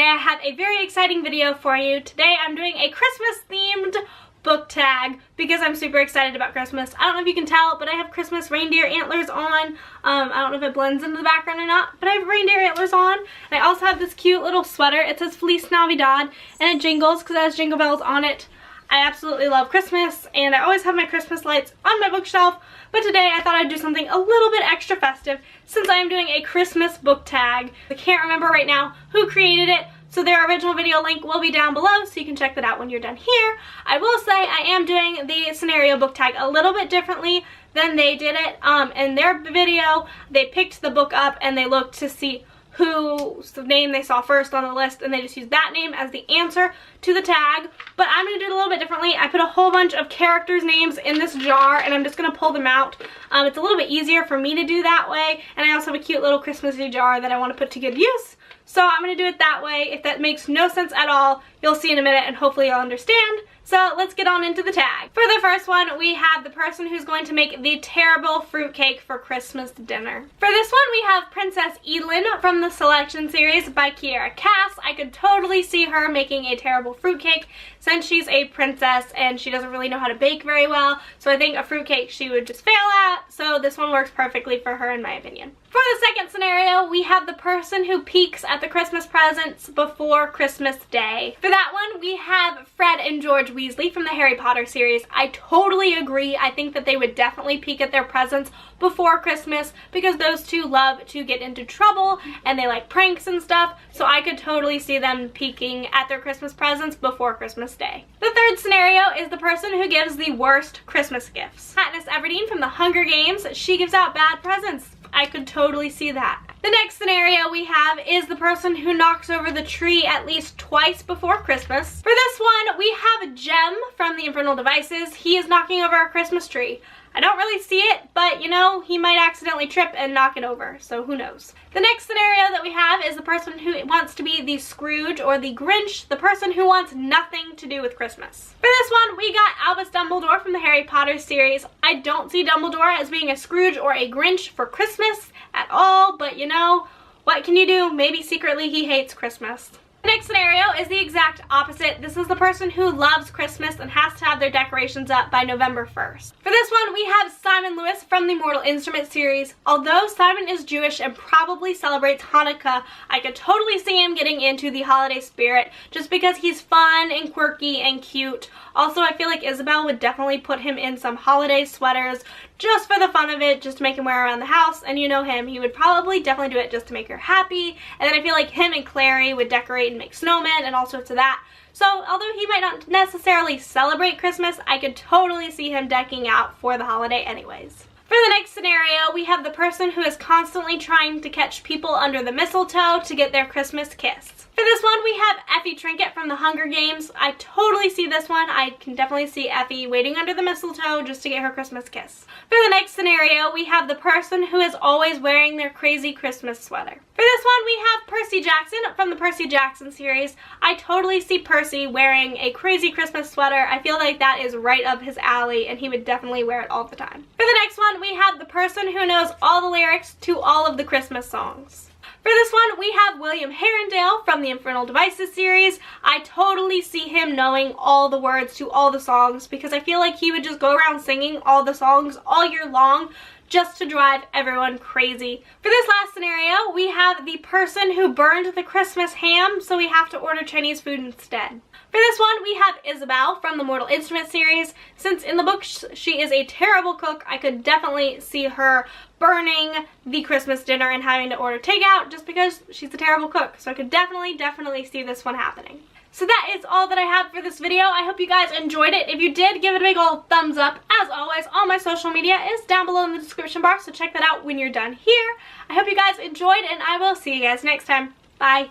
I have a very exciting video for you. Today I'm doing a Christmas themed book tag because I'm super excited about Christmas. I don't know if you can tell, but I have Christmas reindeer antlers on. I don't know if it blends into the background or not, but I have reindeer antlers on. And I also have this cute little sweater. It says Feliz Navidad and it jingles because it has jingle bells on it. I absolutely love Christmas and I always have my Christmas lights on my bookshelf, but today I thought I'd do something a little bit extra festive since I am doing a Christmas book tag. I can't remember right now who created it, so their original video link will be down below so you can check that out when you're done here. I will say I am doing the scenario book tag a little bit differently than they did it. In their video, they picked the book up and they looked to see whose name they saw first on the list, and they just used that name as the answer to the tag. But I'm going to do it a little bit differently. I put a whole bunch of characters' names in this jar, and I'm just going to pull them out. It's a little bit easier for me to do that way, and I also have a cute little Christmassy jar that I want to put to good use. So I'm going to do it that way. If that makes no sense at all, you'll see in a minute, and hopefully you'll understand. So let's get on into the tag. For the first one, we have the person who's going to make the terrible fruitcake for Christmas dinner. For this one, we have Princess Edelyn from the Selection series by Kiera Cass. I could totally see her making a terrible fruitcake since she's a princess and she doesn't really know how to bake very well. So I think a fruitcake she would just fail at. So this one works perfectly for her in my opinion. For the second scenario, we have the person who peeks at the Christmas presents before Christmas Day. For that one, we have Fred and George Weasley from the Harry Potter series. I totally agree. I think that they would definitely peek at their presents before Christmas because those two love to get into trouble and they like pranks and stuff. So I could totally see them peeking at their Christmas presents before Christmas Day. The third scenario is the person who gives the worst Christmas gifts. Katniss Everdeen from the Hunger Games. She gives out bad presents. I could totally see that. The next scenario we have is the person who knocks over the tree at least twice before Christmas. For this one, we have Jem from the Infernal Devices. He is knocking over our Christmas tree. I don't really see it, but you know, he might accidentally trip and knock it over, so who knows. The next scenario that we have is the person who wants to be the Scrooge or the Grinch, the person who wants nothing to do with Christmas. For this one, we got Albus Dumbledore from the Harry Potter series. I don't see Dumbledore as being a Scrooge or a Grinch for Christmas at all, but you know, what can you do? Maybe secretly he hates Christmas. The next scenario is the exact opposite. This is the person who loves Christmas and has to have their decorations up by November 1st. For this one, we have Simon Lewis from the Mortal Instruments series. Although Simon is Jewish and probably celebrates Hanukkah, I could totally see him getting into the holiday spirit just because he's fun and quirky and cute. Also, I feel like Isabel would definitely put him in some holiday sweaters just for the fun of it, just to make him wear around the house. And you know him, he would probably definitely do it just to make her happy. And then I feel like him and Clary would decorate and make snowmen and all sorts of that. So although he might not necessarily celebrate Christmas, I could totally see him decking out for the holiday anyways. For the next scenario, we have the person who is constantly trying to catch people under the mistletoe to get their Christmas kiss. For this one, we have Effie Trinket from the Hunger Games. I totally see this one. I can definitely see Effie waiting under the mistletoe just to get her Christmas kiss. For the next scenario, we have the person who is always wearing their crazy Christmas sweater. For this one, we have Percy Jackson from the Percy Jackson series. I totally see Percy wearing a crazy Christmas sweater. I feel like that is right up his alley and he would definitely wear it all the time. For the next one, we have the person who knows all the lyrics to all of the Christmas songs. For this one, we have William Herondale from the Infernal Devices series. I totally see him knowing all the words to all the songs because I feel like he would just go around singing all the songs all year long just to drive everyone crazy. For this last scenario, we have the person who burned the Christmas ham, so we have to order Chinese food instead. For this one, we have Isabel from the Mortal Instruments series. Since in the book she is a terrible cook, I could definitely see her burning the Christmas dinner and having to order takeout just because she's a terrible cook. So I could definitely see this one happening. So that is all that I have for this video. I hope you guys enjoyed it. If you did, give it a big old thumbs up. As always, all my social media is down below in the description bar, so check that out when you're done here. I hope you guys enjoyed, and I will see you guys next time. Bye.